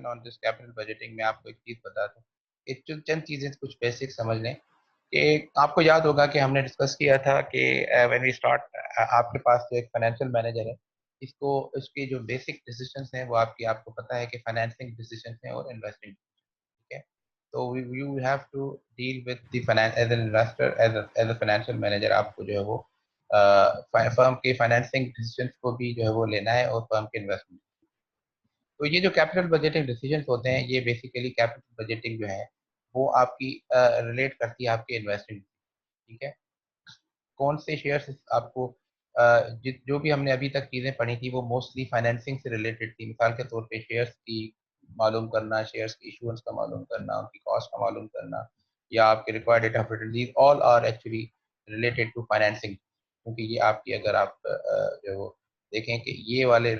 Discussion on this capital budgeting में आपको एक चीज़ बता दूं, एक चंद चीज़ें कुछ बेसिक समझ लें कि आपको याद होगा कि हमने डिस्कस किया था कि व्हेन वी स्टार्ट, आपके पास जो एक फाइनेंशियल मैनेजर है, इसको इसके जो बेसिक डिसीजंस हैं वो आपको पता है कि फाइनेंसिंग डिसीजंस हैं और इन्वेस्टिंग, ठीक है। तो you have to deal with the finance as an investor, as a financial manager. आपको जो है वो फर्म के फाइनेंसिंग डिसीजंस को भी जो है वो लेना है और फर्म के इन्वेस्टमेंट। तो ये जो कैपिटल बजटिंग डिसीजंस होते हैं, ये बेसिकली कैपिटल बजटिंग जो है वो आपकी रिलेट करती है आपके इन्वेस्टमेंट, ठीक है। कौन से शेयर्स आपको जो भी हमने अभी तक चीज़ें पढ़ी थी वो मोस्टली फाइनेंसिंग से रिलेटेड थी। मिसाल के तौर पे शेयर्स की मालूम करना, शेयर्स की इशूएंस का मालूम करना, उनकी कॉस्ट का मालूम करना, या आपके required data of these all are actually related to financing. क्योंकि ये आपकी, अगर आप जो वो देखें कि ये वाले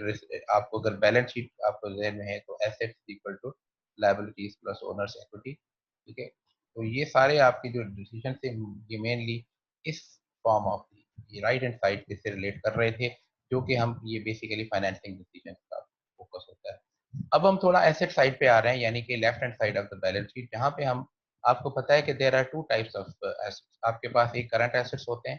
आपको अगर बैलेंस शीट आपको ज़हन में है तो assets equal to liabilities plus owners equity, ठीक है। तो ये सारे आपके जो डिसीजन थे ये मेनली इस फॉर्म ऑफ ये राइट हैंड साइड से रिलेट कर रहे थे, जो कि हम ये बेसिकली फाइनेंसिंग डिसीजन का फोकस होता है। अब हम थोड़ा एसेट साइड पे आ रहे हैं, यानी कि left hand side of the balance sheet, जहाँ पे हम, आपको पता है कि there are two types of assets. आपके पास एक करंट एसेट्स होते हैं,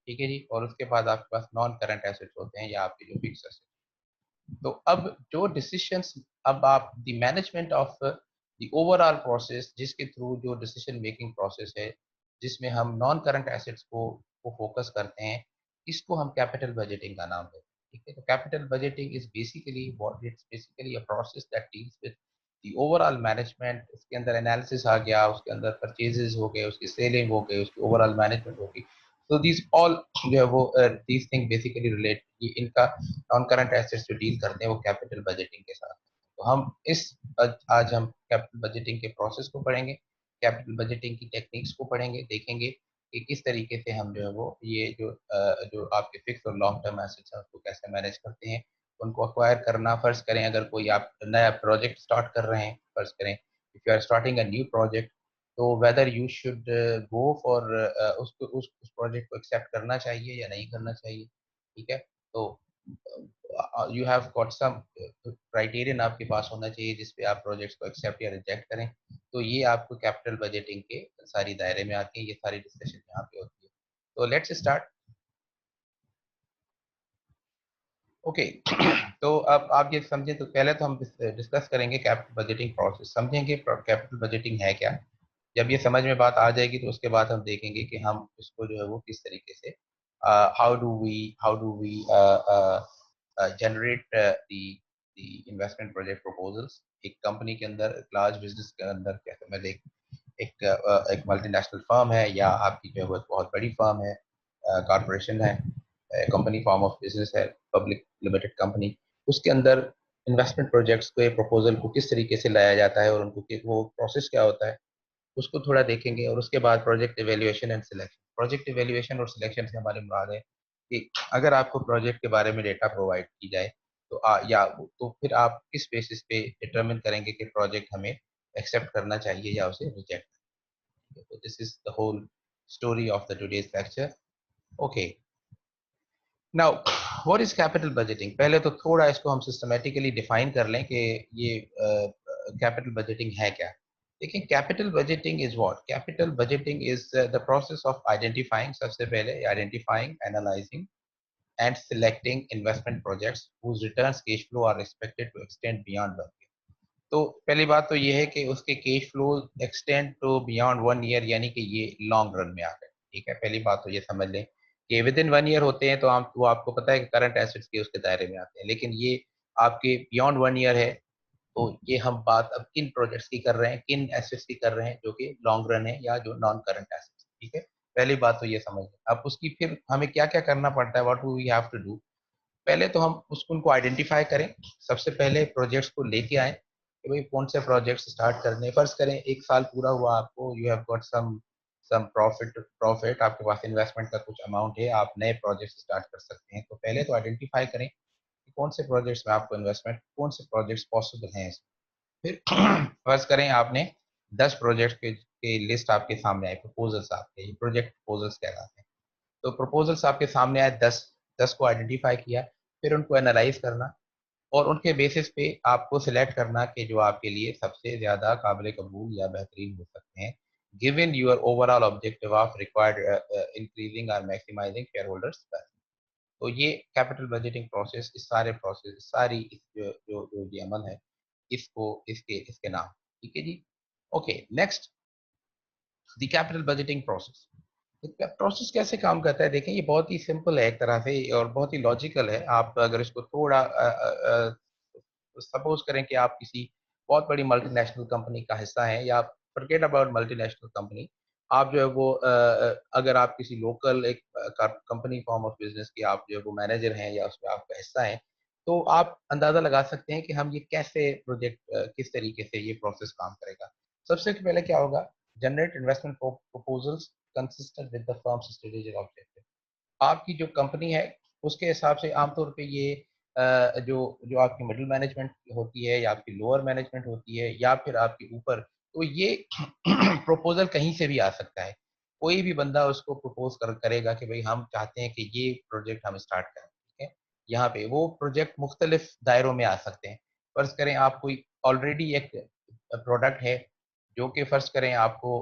ठीक है जी, और उसके बाद आपके पास नॉन करंट एसेट्स होते हैं या आपके जो फिक्स एसेट्स। तो अब जो डिसीजंस, अब आप the management of the overall process, जिसके थ्रू जो डिसीजन मेकिंग प्रोसेस है, जिसमें हम नॉन करंट एसेट्स को फोकस करते हैं, इसको हम कैपिटल बजटिंग का नाम देते हैं, ठीक है। तो capital budgeting is basically what, it's basically a process that deals with the overall management. इसके अंदर एनालिसिस आ गया, उसके अंदर परचेजेस हो गए, उसकी सेलिंग हो गई, उसकी ओवरऑल मैनेजमेंट हो गई। तो दिस ऑल जो है वो दीज थिंग बेसिकली रिलेट, ये इनका नॉन करंट एसेट्स जो डील करते हैं वो कैपिटल बजटिंग के साथ। तो हम आज हम कैपिटल बजटिंग के प्रोसेस को पढ़ेंगे, कैपिटल बजटिंग की टेक्निक्स को पढ़ेंगे, देखेंगे कि किस तरीके से हम जो है वो ये जो आपके फिक्स और लॉन्ग टर्म एसेट्स हैं उसको कैसे मैनेज करते हैं, उनको अक्वायर करना। फर्ज करें अगर कोई आप नया प्रोजेक्ट स्टार्ट कर रहे हैं, फर्ज करें if you are starting a new project, तो whether you should go for उसको उस प्रोजेक्ट को एक्सेप्ट करना चाहिए या नहीं करना चाहिए, ठीक है। तो you have got some criterion आपके पास होना चाहिए जिस पे आप प्रोजेक्ट्स को एक्सेप्ट या रिजेक्ट करें। तो ये आपको कैपिटल बजटिंग के सारी दायरे में आती है, ये सारी डिस्कशन यहाँ पे होती है। तो लेट्स स्टार्ट। ओके। तो अब आप ये समझे, तो पहले तो हम डिस्कस करेंगे कैपिटल बजटिंग प्रोसेस, समझेंगे कैपिटल बजटिंग है क्या। जब ये समझ में बात आ जाएगी तो उसके बाद हम देखेंगे कि हम इसको जो है वो किस तरीके से how do we generate the investment project proposals एक कंपनी के अंदर, एक लार्ज बिजनेस के अंदर। कैसे मैं देख, एक मल्टीनेशनल फर्म है या आपकी जो है वो बहुत बड़ी फर्म है, कॉरपोरेशन है, कंपनी फॉर्म ऑफ बिजनेस है, पब्लिक लिमिटेड कंपनी, उसके अंदर इन्वेस्टमेंट प्रोजेक्ट्स के प्रपोजल को किस तरीके से लाया जाता है और उनको वो प्रोसेस क्या होता है, उसको थोड़ा देखेंगे। और उसके बाद project evaluation and selection. Project evaluation और सिलेक्शन से हमारे मुराद है कि अगर आपको प्रोजेक्ट के बारे में डेटा प्रोवाइड की जाए तो तो फिर आप किस बेसिस पे डिटरमिन करेंगे कि प्रोजेक्ट हमें एक्सेप्ट करना चाहिए या उसे रिजेक्ट। तो this is the whole story of the today's lecture. Okay, now what is capital budgeting. पहले तो थोड़ा इसको हम सिस्टमेटिकली डिफाइन कर लें कि ये कैपिटल बजटिंग है क्या। देखिए, capital budgeting is what, capital budgeting is the process of identifying, सबसे पहले identifying, analysing and selecting investment projects whose returns cash flow are expected to extend beyond 1 year। तो पहली बात तो ये है कि उसके cash flow extend to beyond 1 year, यानी कि ये लॉन्ग रन में आ गए, ठीक है। पहली बात तो ये समझ लें कि विद इन 1 ईयर होते हैं तो आप, वो आपको पता है कि करंट एसेट्स के उसके दायरे में आते हैं, लेकिन ये आपके बियॉन्ड 1 ईयर है। तो ये हम बात अब किन प्रोजेक्ट्स की कर रहे हैं, किन एसेट्स की कर रहे हैं जो कि लॉन्ग रन है या जो नॉन करंट एसेट्स, ठीक है। पहली बात तो ये समझ लें। अब उसकी फिर हमें क्या क्या करना पड़ता है, what do we have to do. पहले तो हम उसको उनको आइडेंटिफाई करें, सबसे पहले प्रोजेक्ट्स को लेके आए कि भाई कौन से प्रोजेक्ट्स स्टार्ट करने। फर्ज करें 1 साल पूरा हुआ आपको, you have got some profit आपके पास, इन्वेस्टमेंट का कुछ अमाउंट है, आप नए प्रोजेक्ट स्टार्ट कर सकते हैं। तो पहले तो आइडेंटिफाई करें कि कौन से प्रोजेक्ट्स में आपको इन्वेस्टमेंट, कौन से प्रोजेक्ट्स पॉसिबल हैं। फिर फर्ज करें आपने 10 प्रोजेक्ट के लिस्ट आपके सामने आए, प्रपोजल्स आपके, ये प्रोजेक्ट प्रपोजल्स कहलाते हैं। तो प्रपोजल्स आपके सामने आए 10, 10 को आइडेंटिफाई किया, फिर उनको एनालाइज करना, और उनके बेसिस पे आपको सिलेक्ट करना कि जो आपके लिए सबसे ज़्यादा काबिल कबूल या बेहतरीन हो सकते हैं, given your overall objective of required increasing और मैक्सिमाइजिंग शेयर होल्डर्स। तो ये कैपिटल बजटिंग प्रोसेस, इस सारे प्रोसेस, सारी इस जो ये अमल है, इसको इसके इसके नाम, ठीक है जी। Okay, next, the capital budgeting process. Process कैसे काम करता है, देखें ये बहुत ही सिंपल है एक तरह से और बहुत ही लॉजिकल है। आप अगर इसको थोड़ा सपोज करें कि आप किसी बहुत बड़ी मल्टीनेशनल कंपनी का हिस्सा हैं, या फॉरगेट अबाउट मल्टीनेशनल कंपनी, आप जो है वो अगर आप किसी लोकल एक कंपनी फॉर्म ऑफ बिजनेस की आप जो है वो मैनेजर हैं या उसमें आपका हिस्सा है, तो आप अंदाजा लगा सकते हैं कि हम ये कैसे प्रोजेक्ट किस तरीके से ये प्रोसेस काम करेगा। सबसे पहले क्या होगा, generate investment proposals consistent with the firms strategic objective. आपकी जो कंपनी है उसके हिसाब से आमतौर पे ये जो जो आपकी मिडिल मैनेजमेंट होती है या आपकी लोअर मैनेजमेंट होती है या फिर आपके ऊपर, तो ये प्रपोजल कहीं से भी आ सकता है। कोई भी बंदा उसको प्रपोज करेगा कि भाई हम चाहते हैं कि ये प्रोजेक्ट हम स्टार्ट करें, ठीक है। यहाँ पे वो प्रोजेक्ट मुख्तलिफ दायरों में आ सकते हैं। फर्ज करें आप कोई ऑलरेडी एक प्रोडक्ट है जो कि फर्ज करें आपको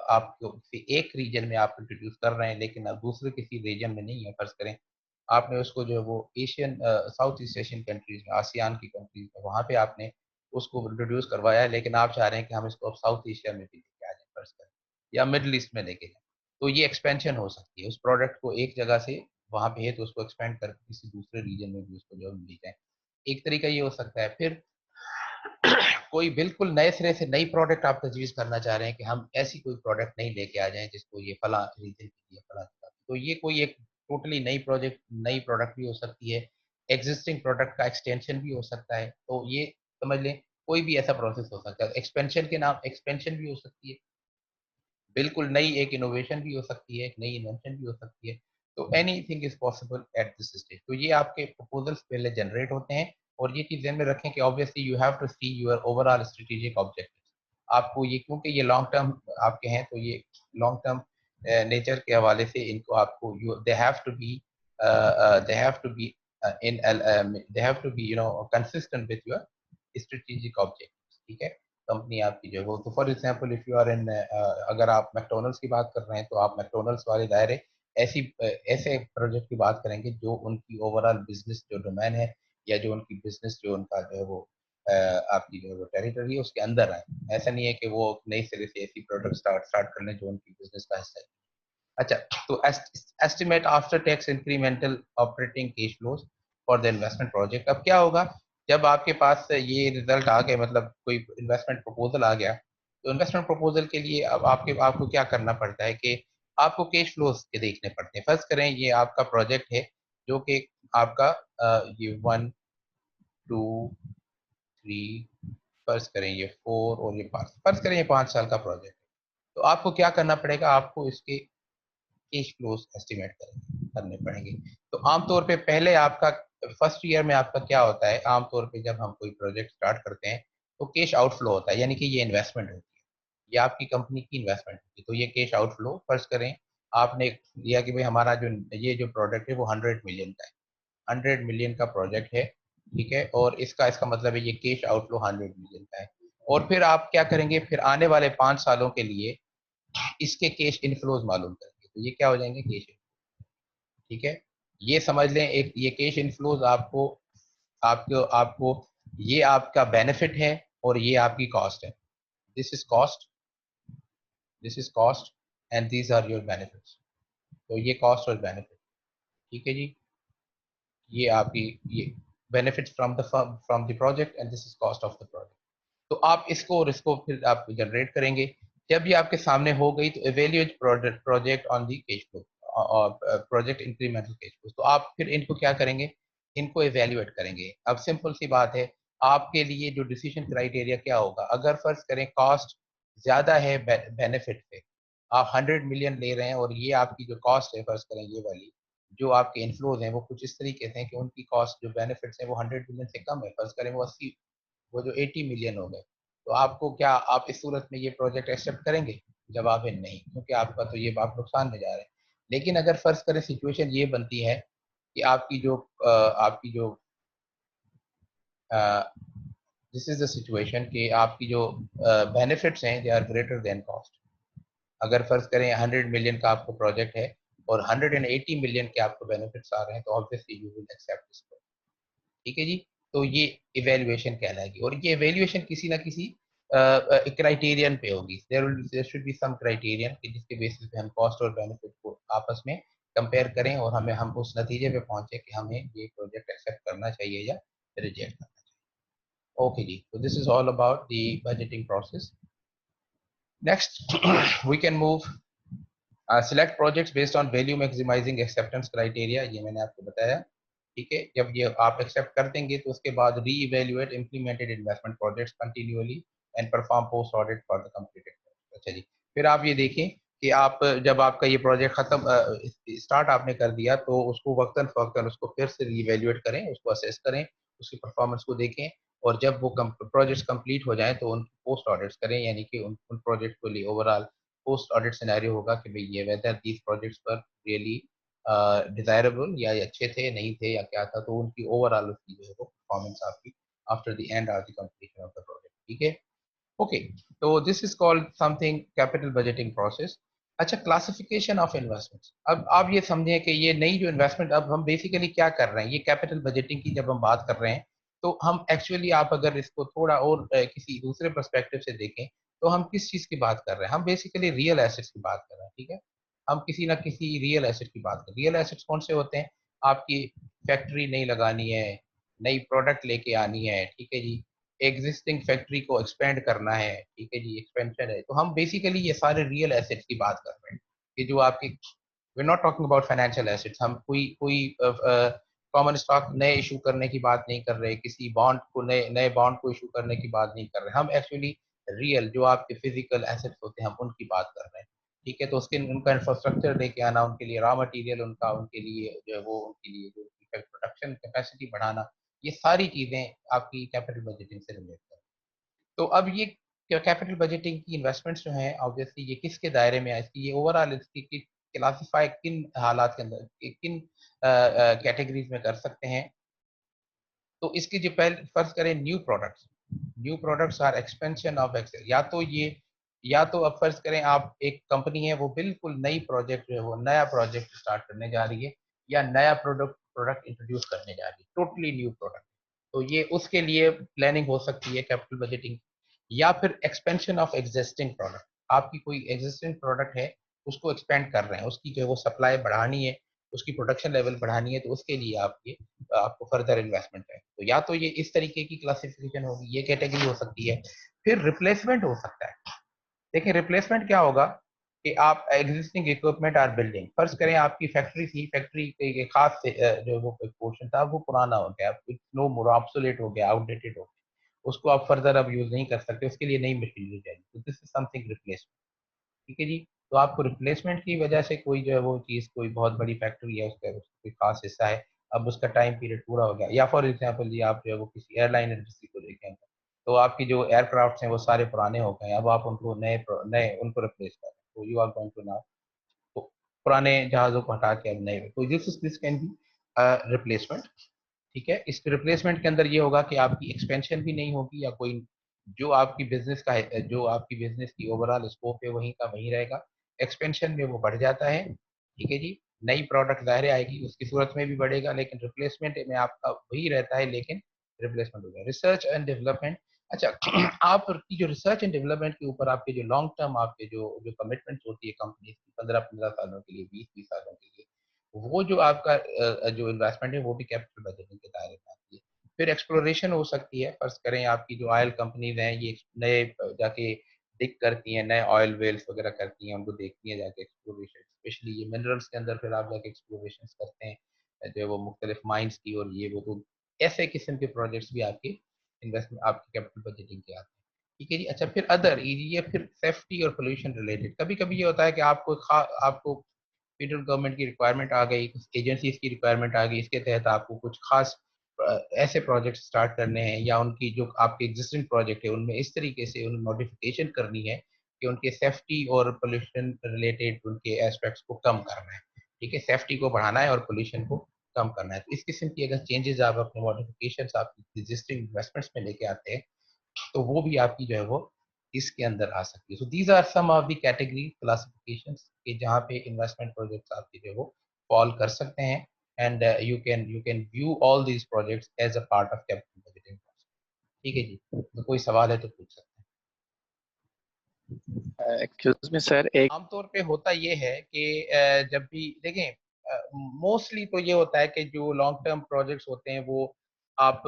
आपको एक रीजन में आप इंट्रोड्यूस कर रहे हैं, लेकिन अब दूसरे किसी रीजन में नहीं है। फर्ज करें आपने उसको जो है वो Asian south east Asian countries में, आसियान की कंट्रीज में, वहाँ पे आपने उसको इंट्रोड्यूस करवाया है, लेकिन आप चाह रहे हैं कि हम इसको अब साउथ एशिया में भी लेके आ जाए फर्ज करें, या मिडल ईस्ट में लेके जाए। तो ये एक्सपेंशन हो सकती है, उस प्रोडक्ट को एक जगह से वहाँ पे है तो उसको एक्सपेंड करके किसी दूसरे रीजन में भी उसको जो है ले जाए। एक तरीका ये हो सकता है। फिर कोई बिल्कुल नए सिरे से नई प्रोडक्ट आप तजवीज़ करना चाह रहे हैं कि हम ऐसी कोई प्रोडक्ट नहीं लेके आ जाएँ जिसको ये फलाँ रीज़न के लिए फलाँ जगह, तो ये कोई एक टोटली नई प्रोडक्ट भी हो सकती है, एक्जिस्टिंग प्रोडक्ट का एक्सटेंशन भी हो सकता है। तो ये समझ लें कोई भी ऐसा प्रोसेस हो सकता है। एक्सपेंशन भी हो सकती है। बिल्कुल नई एक इनोवेशन भी हो सकती है, एक नई इन्वेंशन भी हो सकती है। तो anything is possible at this stage. तो ये आपके प्रपोज़ल्स पहले जनरेट होते हैं और ये चीज़ ज़हन में रखें कि obviously you have to see your overall strategic objectives. आपको ये क्योंकि ये लॉन्ग टर्म आपके हैं, तो ये लॉन्ग टर्म नेचर के हवाले से इनको आपको you they have to be they have to be consistent with your strategic objectives, ठीक है? कंपनी आपकी जो है वो, तो for example if you are in अगर आप मैकडॉनल्ड्स की बात कर रहे हैं तो आप मैकडॉनल्ड्स वाले दायरे ऐसे प्रोजेक्ट की बात करेंगे जो उनकी ओवरऑल बिजनेस जो डोमेन है या जो उनकी बिजनेस जो उनका जो है वो आपकी जो है वो टेरिटरी है उसके अंदर आए। ऐसा नहीं है कि वो नई सिरे से ऐसी प्रोडक्ट स्टार्ट कर लें जो उनकी बिजनेस का हिस्सा है। अच्छा, तो estimate after tax incremental operating cash flows for the investment project. अब क्या होगा जब आपके पास ये रिजल्ट आ गए, मतलब कोई इन्वेस्टमेंट प्रपोजल आ गया, तो इन्वेस्टमेंट प्रपोजल के लिए अब आपको क्या करना पड़ता है कि आपको कैश फ्लोज के देखने पड़ते हैं। फर्स्ट करें ये आपका प्रोजेक्ट है जो कि आपका ये 1 2 3, फर्ज करें ये 4 और ये 5, फर्ज करें ये 5 साल का प्रोजेक्ट है। तो आपको क्या करना पड़ेगा, आपको इसके कैश फ्लोज एस्टिमेट करने पड़ेंगे। तो आमतौर पे पहले आपका फर्स्ट ईयर में आपका क्या होता है, आमतौर पे जब हम कोई प्रोजेक्ट स्टार्ट करते हैं तो कैश आउटफ्लो होता है, यानी कि ये इन्वेस्टमेंट होती है, ये आपकी कंपनी की इन्वेस्टमेंट होती है। तो ये कैश आउटफ्लो फर्ज करें आपने लिया कि भाई हमारा जो ये जो प्रोडक्ट है वो 100 मिलियन का है, 100 मिलियन का प्रोजेक्ट है, ठीक है, और इसका इसका मतलब है ये कैश आउटफ्लो 100 मिलियन का है। और फिर आप क्या करेंगे, फिर आने वाले 5 सालों के लिए इसके कैश इनफ्लोज मालूम करेंगे, तो ये क्या हो जाएंगे, कैश, ठीक है। ये समझ लें एक ये कैश इनफ्लोज आपको आपको आपको ये आपका बेनिफिट है और ये आपकी कॉस्ट है। This is cost, this is cost and these are your benefits. तो ये कॉस्ट और बेनिफिट, ठीक है जी। ये आपकी ये benefits from the project and this is cost of the project. तो आप इसको फिर आप जनरेट करेंगे। जब ये आपके सामने हो गई तो evaluate project on the cash flow और प्रोजेक्ट इंक्रीमेंटल कैश फ्लो। तो आप फिर इनको क्या करेंगे, इनको इवेल्यूएट करेंगे। अब सिंपल सी बात है, आपके लिए जो डिसीजन क्राइटेरिया क्या होगा, अगर फर्ज करें कॉस्ट ज्यादा है बेनिफिट से, आप 100 मिलियन ले रहे हैं और ये आपकी जो कॉस्ट है फर्ज करें ये वाली जो आपके इनफ्लोज हैं वो कुछ इस तरीके से हैं कि उनकी कॉस्ट जो बेनिफिट्स हैं वो 100 मिलियन से कम है, फर्ज करें वो 80, वो जो 80 मिलियन हो गए, तो आपको क्या आप इस सूरत में ये प्रोजेक्ट एक्सेप्ट करेंगे? जवाब है नहीं, क्योंकि आपका तो ये आप नुकसान में जा रहे हैं। लेकिन अगर फर्ज करें सिचुएशन ये बनती है कि आपकी जो दिस इज द सिचुएशन कि आपकी जो बेनिफिट्स हैं they are greater than cost. अगर फर्ज करें 100 मिलियन का आपको प्रोजेक्ट है और 180 मिलियन के आपको बेनिफिट्स आ रहे हैं, तो ऑब्वियसली यू विल एक्सेप्ट इसको। ठीक है जी। तो ये इवेल्युएशन कहलाएगी, और ये इवेल्युएशन किसी ना किसी क्राइटेरियन पे होगी। There should be some criterion कि जिसके बेसिस पे हम कॉस्ट और बेनिफिट को आपस में कंपेयर करें और हम उस नतीजे पे पहुंचे कि हमें ये प्रोजेक्ट एक्सेप्ट करना चाहिए या रिजेक्ट करना चाहिए। ओके जी, तो this is all about the budgeting process. Next we can move select projects based on value maximising acceptance criteria. ये मैंने आपको बताया। ठीक है, जब ये आप एक्सेप्ट कर देंगे तो उसके बाद री evaluate implemented investment projects continually and perform post audit for the completed. अच्छा जी, फिर आप ये देखें कि आप जब आपका ये प्रोजेक्ट खत्म स्टार्ट आपने कर दिया तो उसको वक्तन फवक्तन उसको फिर से रीवैल्यूएट करें, उसको असेस करें, उसकी परफॉर्मेंस को देखें, और जब वो प्रोजेक्ट्स कंप्लीट हो जाएं तो उन पोस्ट ऑडिट्स करें, यानी कि उन प्रोजेक्ट को लिए ओवरऑल पोस्ट ऑडिट सिनेरियो होगा कि भाई ये वेदर दीज प्रोजेक्ट्स पर रियली डिजायरेबल या ये अच्छे थे नहीं थे या क्या था, तो उनकी ओवरऑल उसकी जो है वो परफॉर्मेंस आपकी after the end of the completion of the project. ठीक है, ओके। तो this is called something capital budgeting process. अच्छा, क्लासिफिकेशन ऑफ इन्वेस्टमेंट्स। अब आप ये समझें कि ये नई जो इन्वेस्टमेंट, अब हम बेसिकली क्या कर रहे हैं, ये कैपिटल बजटिंग की जब हम बात कर रहे हैं तो हम एक्चुअली, आप अगर इसको थोड़ा और किसी दूसरे पर्सपेक्टिव से देखें तो हम किस चीज की बात कर रहे हैं, हम बेसिकली रियल एसेट्स की बात कर रहे हैं। ठीक है, हम किसी ना किसी रियल एसेट की बात कर रहे हैं। रियल एसेट्स कौन से होते हैं? आपकी फैक्ट्री नहीं लगानी है, नई प्रोडक्ट लेके आनी है, ठीक है जी, एग्जिस्टिंग फैक्ट्री को एक्सपेंड करना है, ठीक है जी, एक्सपेंशन है, तो हम बेसिकली ये सारे रियल एसेट्स की बात कर रहे हैं कि जो आपकी, we not talking about financial assets. हम कोई कोई कॉमन स्टॉक नए इशू करने की बात नहीं कर रहे, किसी बॉन्ड को नए नए बॉन्ड को इशू करने की बात नहीं कर रहे, हम एक्चुअली रियल जो आपके फिजिकल एसेट्स होते हैं हम उनकी बात कर रहे हैं। ठीक है, तो उसके उनका इंफ्रास्ट्रक्चर लेके आना, उनके लिए रॉ मटेरियल, उनका उनके लिए जो है वो उनके लिए जो प्रोडक्शन कैपेसिटी बढ़ाना, ये सारी चीजें आपकी कैपिटल बजटिंग से रिलेट करती हैं। तो अब ये कैपिटल बजटिंग की इन्वेस्टमेंट्स जो हैं, ऑब्वियसली ये किसके दायरे में है, इसकी ये ओवरऑल इसकी क्लासिफाई किन हालात के अंदर, किन कैटेगरीज में कर सकते हैं। तो इसकी जो पहले फर्ज करें, new products are expansion of excel. या तो अब फर्ज करें आप एक कंपनी है, वो बिल्कुल नई प्रोजेक्ट जो है वो नया प्रोजेक्ट स्टार्ट करने जा रही है, या नया प्रोडक्ट प्रोडक्ट इंट्रोड्यूस करने जा रही है, टोटली न्यू प्रोडक्ट। तो ये उसके लिए प्लानिंग हो सकती है कैपिटल बजटिंग। या फिर एक्सपेंशन ऑफ एग्जिस्टिंग प्रोडक्ट, आपकी कोई एग्जिस्टिंग प्रोडक्ट है, उसको एक्सपेंड कर रहे हैं, उसकी जो है वो सप्लाई बढ़ानी है, उसकी प्रोडक्शन लेवल बढ़ानी है, तो उसके लिए आपको फर्दर इन्वेस्टमेंट है। तो या तो ये इस तरीके की क्लासिफिकेशन होगी, ये कैटेगरी हो सकती है। फिर रिप्लेसमेंट हो सकता है। देखिए, रिप्लेसमेंट क्या होगा कि आप एग्जिस्टिंग इक्विपमेंट आर बिल्डिंग, फर्ज करें आपकी फैक्ट्री थी, फैक्ट्री के खास से जो वो पोर्शन था वो पुराना हो गया, नो मोर ऑब्सोलेट हो गया, आउटडेटेड हो गया, उसको आप फर्दर अब यूज नहीं कर सकते, उसके लिए नई मशीनरी चाहिए, तो दिस इज समथिंग रिप्लेसमेंट। ठीक है जी। तो आपको रिप्लेसमेंट की वजह से कोई जो है वो चीज़, कोई बहुत बड़ी फैक्ट्री है, उसका कोई खास हिस्सा है, अब उसका टाइम पीरियड पूरा हो गया, या फॉर एग्जांपल जी आप जो है वो किसी एयरलाइन इंडस्ट्री को देखें, तो आपकी जो एयरक्राफ्ट हैं वो सारे पुराने हो गए हैं, अब आप उनको नए उनको रिप्लेस कर रहे हैं, तो you are going to now, तो पुराने जहाज़ों को हटा के अब नए, तो दिस कैन बी रिप्लेसमेंट। ठीक है, इस रिप्लेसमेंट के अंदर ये होगा कि आपकी एक्सपेंशन भी नहीं होगी, या कोई जो आपकी बिजनेस का है, जो आपकी बिजनेस की ओवरऑल स्कोप है वहीं का वहीं रहेगा, एक्सपेंशन में वो बढ़ जाता है। ठीक है जी, नई प्रोडक्ट ज़ाहिर आएगी उसकी सूरत में भी बढ़ेगा, लेकिन रिप्लेसमेंट में आपका वही रहता है, लेकिन रिप्लेसमेंट हो गया। Research and development. अच्छा आपकी जो रिसर्च एंड डेवलपमेंट के ऊपर आपके जो लॉन्ग टर्म आपके जो जो कमिटमेंट्स होती है कंपनी की, 15-15 सालों के लिए, 20-20 सालों के लिए, वो जो आपका जो इन्वेस्टमेंट है वो भी कैपिटल बजटिंग के दायरे में आती है। फिर एक्सप्लोरेशन हो सकती है, फर्ज करें आपकी जो ऑयल कंपनीज हैं ये नए जाके डिग करती हैं, नए ऑयल वेल्स वगैरह करती हैं, उनको देखती हैं जाके, एक्सप्लोरेशन, स्पेशली ये मिनरल्स के अंदर फिर आप जाके एक्सप्लोरेशन करते हैं जो है वो मुख्तलिफ माइंस की, और ये वो, तो ऐसे किस्म के प्रोजेक्ट्स भी आपके इन्वेस्टमेंट आपकी कैपिटल बजटिंग के आते हैं। ठीक है जी। अच्छा, फिर अदर, ये फिर सेफ्टी और पोल्यूशन रिलेटेड, कभी कभी ये होता है कि आपको फेडरल गवर्नमेंट की रिक्वायरमेंट आ गई, कुछ एजेंसीज की रिक्वायरमेंट आ गई, इसके तहत आपको कुछ खास ऐसे प्रोजेक्ट स्टार्ट करने हैं, या उनकी जो आपके एग्जिस्टिंग प्रोजेक्ट है उनमें इस तरीके से उन मॉडिफिकेशन करनी है कि उनके सेफ्टी और पोल्यूशन रिलेटेड उनके एस्पेक्ट्स को कम करना है। ठीक है, सेफ्टी को बढ़ाना है और पोल्यूशन को कम करना है। तो इस किस्म की अगर चेंजेस आप अपने मॉडिफिकेशंस आपकी एग्जिस्टिंग इन्वेस्टमेंट्स में लेके आते हैं तो वो भी आपकी जो है वो इसके अंदर आ सकती है। So these are some of the category classifications कि जहाँ पे इन्वेस्टमेंट प्रोजेक्ट्स आपके जो है वो फॉल कर सकते हैं and you can view all these projects as a part of capital budgeting. ठीक है जी, तो कोई सवाल है तो पूछ सकते हैं। एक्सक्यूज मी सर, एक आमतौर पे होता ये है कि जब भी देखें, मोस्टली तो ये होता है कि जो लॉन्ग टर्म प्रोजेक्ट्स होते हैं वो आप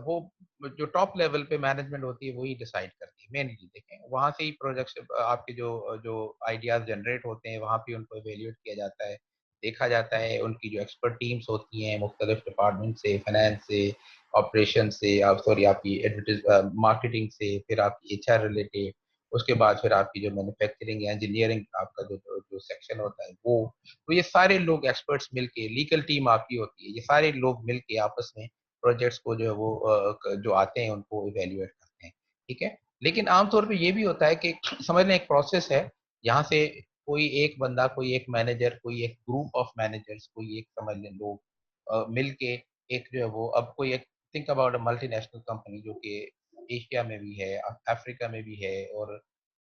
वो जो टॉप लेवल पे मैनेजमेंट होती है वही डिसाइड करती है मेनली। देखें वहाँ से ही प्रोजेक्ट्स आपके जो जो आइडियाज जनरेट होते हैं वहाँ पे उनको इवेल्युएट किया जाता है, देखा जाता है उनकी जो एक्सपर्ट टीम्स होती हैं मुख्तलिफ डिपार्टमेंट से, फाइनेंस से, ऑपरेशन से, आप सॉरी आपकी एडवर्टाइज मार्केटिंग से, फिर आपकी एचआर रिलेटेड, उसके बाद फिर आपकी जो मैन्युफैक्चरिंग या इंजीनियरिंग आपका जो सेक्शन होता है वो, तो ये सारे लोग एक्सपर्ट्स मिलके, लीगल टीम आपकी होती है, ये सारे लोग मिलके आपस में प्रोजेक्ट्स को जो है वो जो आते हैं उनको इवेल्युएट करते हैं। ठीक है, लेकिन आमतौर पे ये भी होता है कि समझ लें एक प्रोसेस है, यहाँ से कोई एक बंदा, कोई एक मैनेजर, कोई एक ग्रुप ऑफ मैनेजर्स, कोई एक समझ लें लोग मिलके एक जो है वो, अब कोई एक think about a multinational company जो कि एशिया में भी है, अफ्रीका में भी है और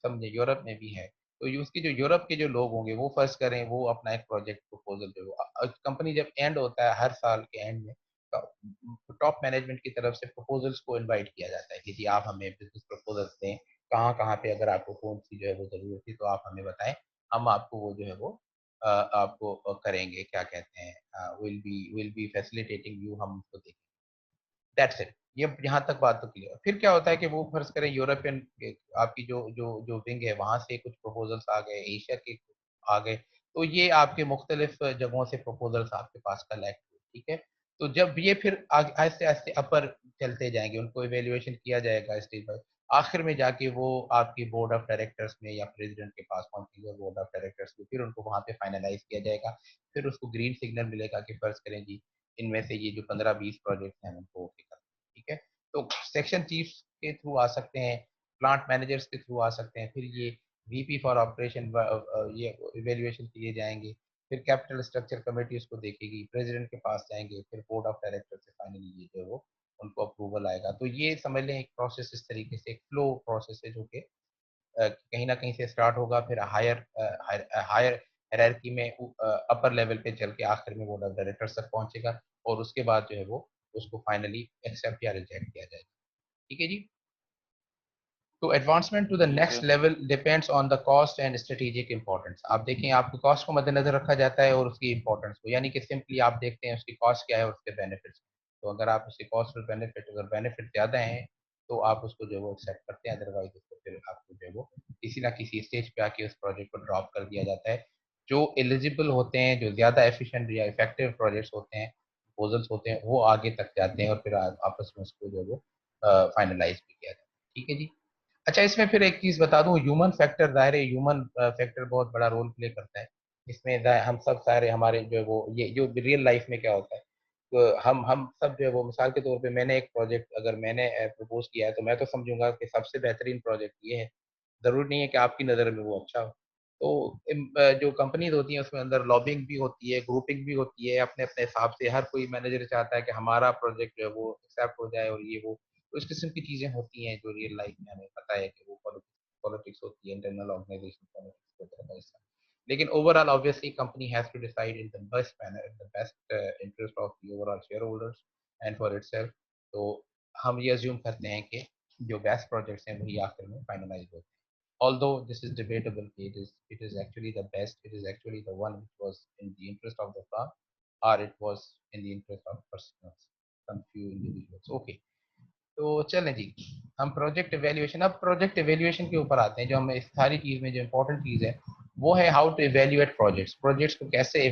समझे यूरोप में भी है। तो उसके जो यूरोप के जो लोग होंगे वो फर्स्ट करें, वो अपना एक प्रोजेक्ट प्रपोजल जो कंपनी जब एंड होता है हर साल के एंड में, टॉप मैनेजमेंट की तरफ से प्रपोजल्स को इनवाइट किया जाता है कि जी आप हमें बिजनेस प्रपोजल्स दें, कहाँ कहाँ पे अगर आपको कौन सी जो है वो जरूरत थी तो आप हमें बताएं, हम आपको वो जो है वो आपको करेंगे, क्या कहते हैं, विल बी फैसिलिटेटिंग यू, हम उसको देखेंगे। That's it. ये यहाँ तक बात तो क्लियर। फिर क्या होता है कि वो फर्ज करें यूरोपियन आपकी जो जो जो विंग है वहां से कुछ प्रपोजल्स आ गए, एशिया के आ गए, तो ये आपके मुख्तलिफ जगहों से प्रपोजल्स आपके पास कलेक्ट हुए। ठीक है, तो जब ये फिर आहिस्ते आहिस्ते अपर चलते जाएंगे, उनको इवेल्युएशन किया जाएगा स्टेज बाय, आखिर में जाके वो आपकी बोर्ड ऑफ डायरेक्टर्स में या प्रेसिडेंट के पास पहुंचेंगे, बोर्ड ऑफ डायरेक्टर्स में फिर उनको वहां पे फाइनलाइज किया जाएगा, फिर उसको ग्रीन सिग्नल मिलेगा कि फर्ज करें जी इनमें से ये जो 15-20 प्रोजेक्ट हैं उनको ओके कर। ठीक है, तो सेक्शन चीफ के थ्रू आ सकते हैं, प्लांट मैनेजर्स के थ्रू आ सकते हैं, फिर ये वीपी फॉर ऑपरेशन ये इवेल्युएशन के लिए जाएंगे, फिर कैपिटल स्ट्रक्चर कमेटी उसको देखेगी, प्रेसिडेंट के पास जाएंगे, फिर बोर्ड ऑफ डायरेक्टर से फाइनली ये जो वो उनको अप्रूवल आएगा। तो ये समझ लें एक प्रोसेस, इस तरीके से एक फ्लो प्रोसेस है जो कि कहीं ना कहीं से स्टार्ट होगा, फिर हायर हायर हायरार्की में अपर लेवल पे चल के आखिर में बोर्ड ऑफ डायरेक्टर्स तक पहुंचेगा और उसके बाद जो है वो उसको फाइनली एक्सेप्ट या रिजेक्ट किया जाएगा। ठीक है जी, तो एडवांसमेंट टू द ठीक नेक्स्ट है। Level depends on the cost and strategic importance. आप देखें आपकी कॉस्ट को मद्देनजर रखा जाता है और उसकी इंपॉर्टेंस को, यानी कि सिंपली आप देखते हैं उसकी कॉस्ट क्या है और उसके बेनिफिट्स। तो अगर आप उसकी कॉस्ट और बेनिफिट, अगर बेनिफिट ज़्यादा हैं तो आप उसको जो है वो एक्सेप्ट करते हैं, अदरवाइज उसको फिर आपको जो है वो किसी ना किसी स्टेज पे आके उस प्रोजेक्ट को ड्रॉप कर दिया जाता है। जो एलिजिबल होते हैं, जो ज़्यादा एफिशिएंट या इफेक्टिव प्रोजेक्ट्स होते हैं, प्रपोजल्स होते हैं, वो आगे तक जाते हैं और फिर आपस में उसको जो है वो फाइनलाइज भी किया जाता है। ठीक है जी। अच्छा, इसमें फिर एक चीज बता दूं, ह्यूमन फैक्टर, ज़ाहिर है ह्यूमन फैक्टर बहुत बड़ा रोल प्ले करता है इसमें। हम सब सारे हमारे जो है वो ये जो रियल लाइफ में क्या होता है, तो हम सब जो है वो मिसाल के तौर पे मैंने एक प्रोजेक्ट अगर मैंने प्रपोज किया है तो मैं तो समझूंगा कि सबसे बेहतरीन प्रोजेक्ट ये है, ज़रूरी नहीं है कि आपकी नज़र में वो अच्छा हो। तो जो कंपनीज होती हैं उसमें अंदर लॉबिंग भी होती है, ग्रुपिंग भी होती है, अपने अपने हिसाब से हर कोई मैनेजर चाहता है कि हमारा प्रोजेक्ट जो है वो एक्सेप्ट हो जाए और ये वो, तो इस किस्म की चीज़ें होती हैं जो रियल लाइफ में हमें पता है कि वो पॉलिटिक्स होती है, इंटरनल ऑर्गेनाइजेशन पॉलिटिक्स वगैरह का हिस्सा। लेकिन overall obviously company has to decide in the best manner, in the best interest of the overall shareholders and for itself. तो हम ये अज्यूम करते हैं कि जो बेस्ट प्रोजेक्ट्स हैं वही आखिर में फाइनलाइज होते हैं। Although this is debatable, it is actually the best. It is actually the one which was in the interest of the firm, or it was in the interest of personal some few individuals. Okay. तो चलें जी, हम project evaluation, अब project evaluation के ऊपर आते हैं। जो हम इस सारी चीज़ में जो इम्पोर्टेंट चीज़ है वो है how to evaluate projects, projects को कैसे